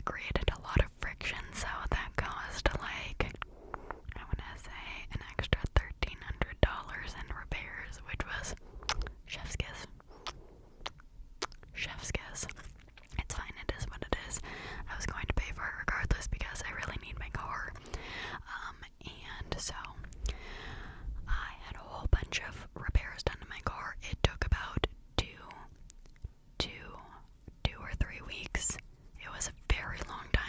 it created a lot of friction, so that cost like, I wanna say, an extra $1,300 in repairs, which was chef's kiss. Chef's kiss. It's fine, it is what it is. I was going to pay for it regardless because I really need my car. And so I had a whole bunch of repairs done to my car. It took about two or 3 weeks. It was a very long time.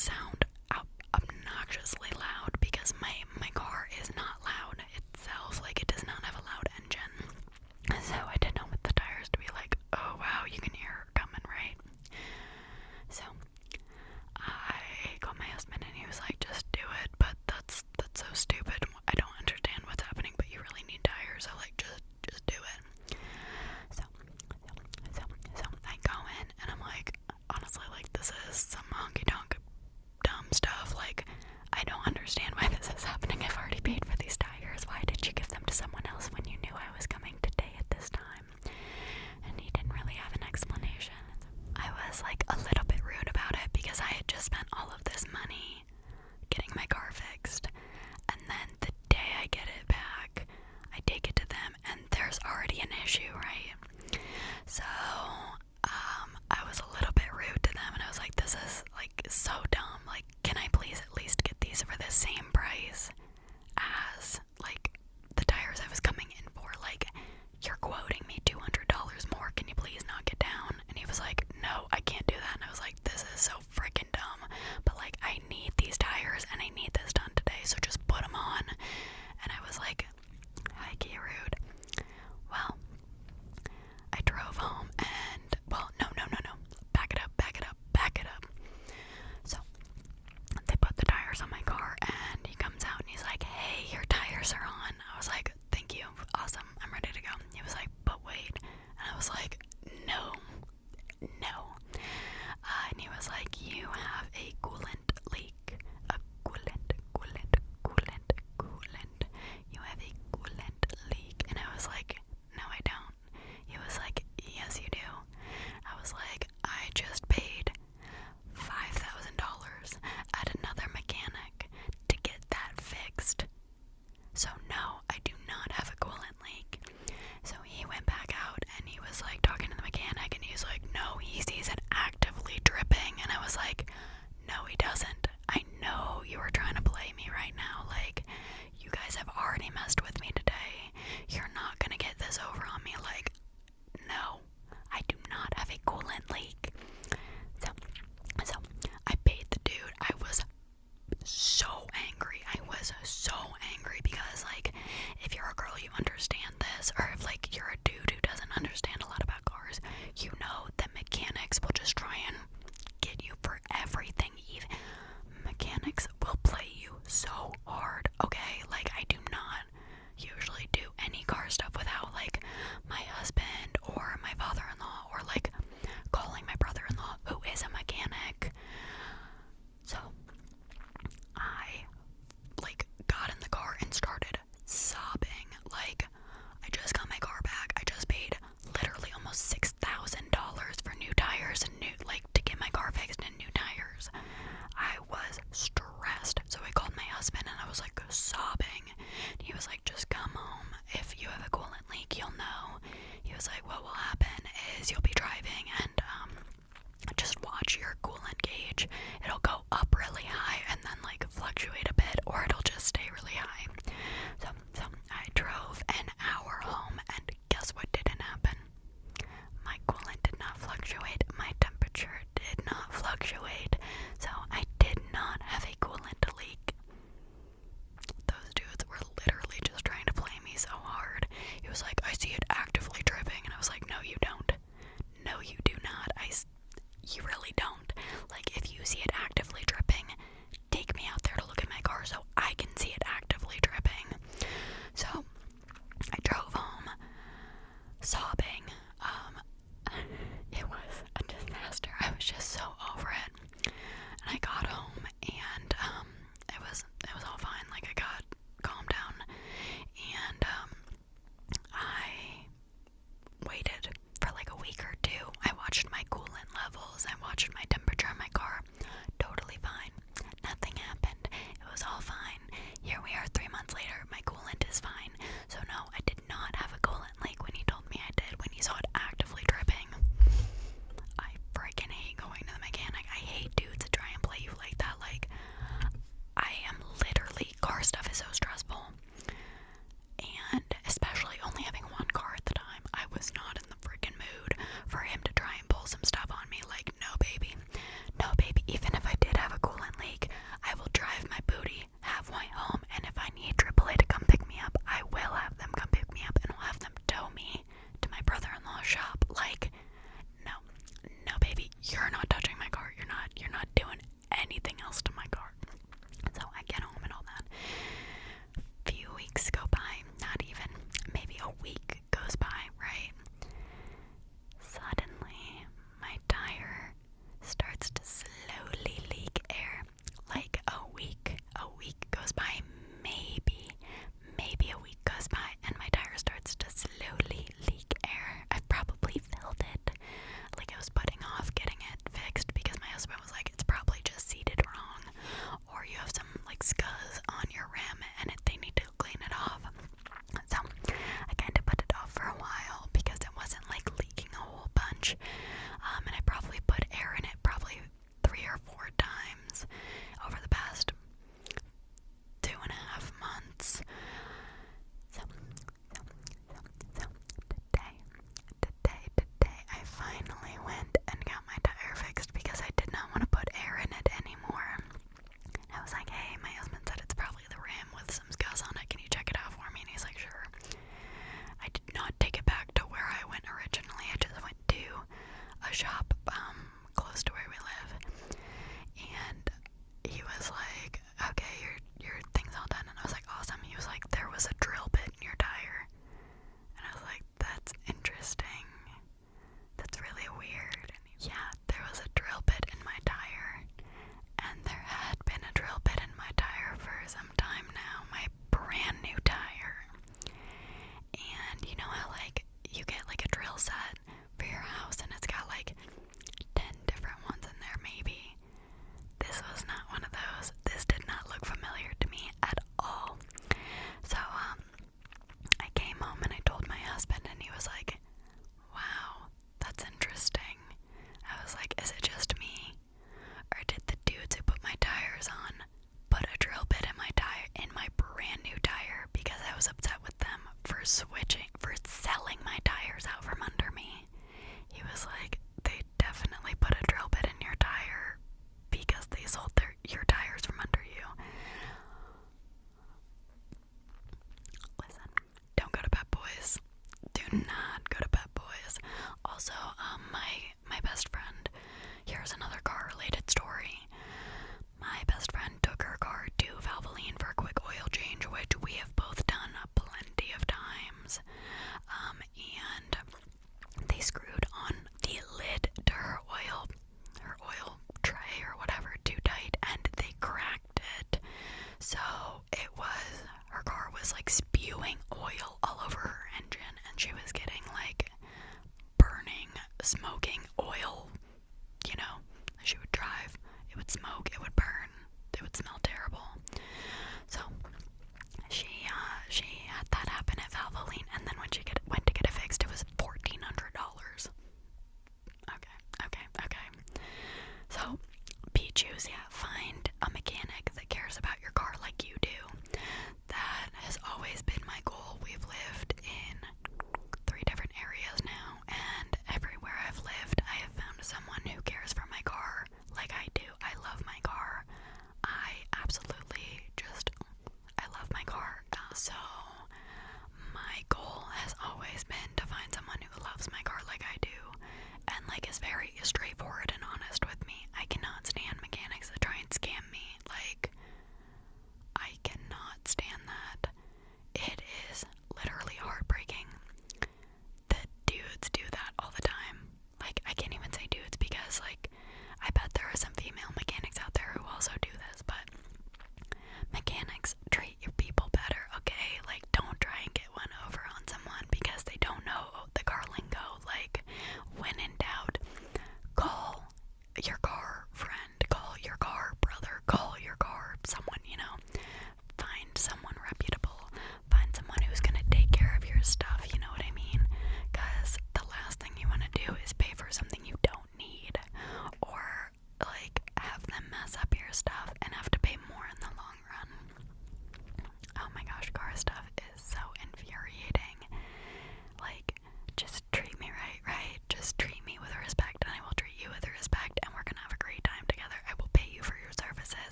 sound obnoxiously loud because my car is not loud itself. Like, it does not have a loud engine. So I didn't want the tires to be like, oh wow, you can hear her coming, right? So I called my husband and he was like, just do it, but that's so stupid. I don't understand what's happening, but you really need tires, so like just do it. So I go in and I'm like, honestly, like, this is some honky tonk dumb stuff. Like, I don't understand why this is happening. I've already paid for these tires. Why did you give them to someone else when you knew I was coming today at this time? And he didn't really have an explanation. I was like a little bit rude about it because I had just spent all of this money getting my car fixed, and then the day I get it back, I take it to them and there's already an issue, right? So I was a little bit rude to them and I was like, this is like so dumb. Like, can I please at least get these for the same price?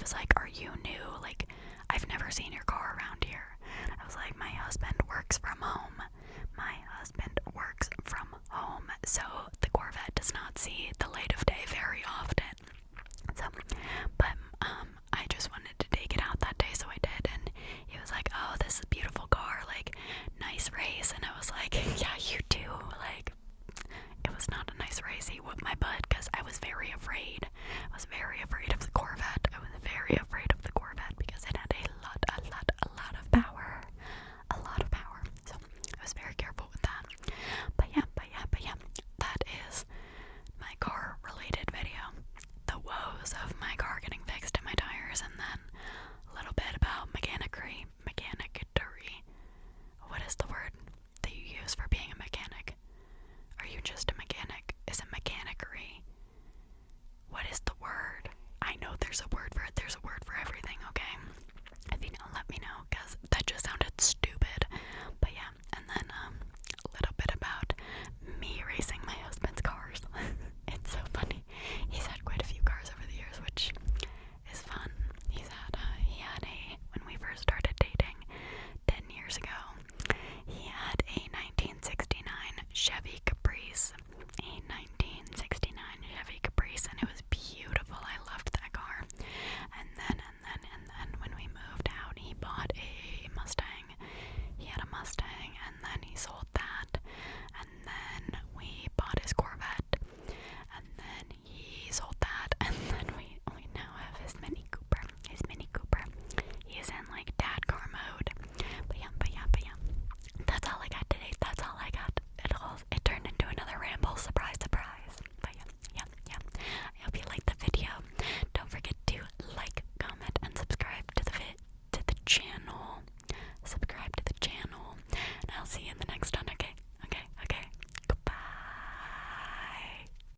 was like, "Are you new? Like, I've never seen your car around here." I was like, "My husband works from home. My husband works from home, so the Corvette does not see the light of day very often." So, but I just wanted to take it out that day, so I did, and he was like, "Oh, this is a beautiful car, like, nice race," and I was like, "Yeah, you do." Like, it was not a nice race. He whooped my butt because I was very afraid. I was very afraid of the Corvette. I was very afraid of the Corvette because it had a lot of power. A lot of power. So I was very careful with that. But yeah. That is my car related video. The woes of my car getting fixed and my tires, and then a little bit about mechanicry. What is the word that you use for being a mechanic? Are you just a mechanic? Is it mechanicery? What is the word? I know there's a word for it. There's a word for everything, okay? If you know, let me know, because that just sounded stupid.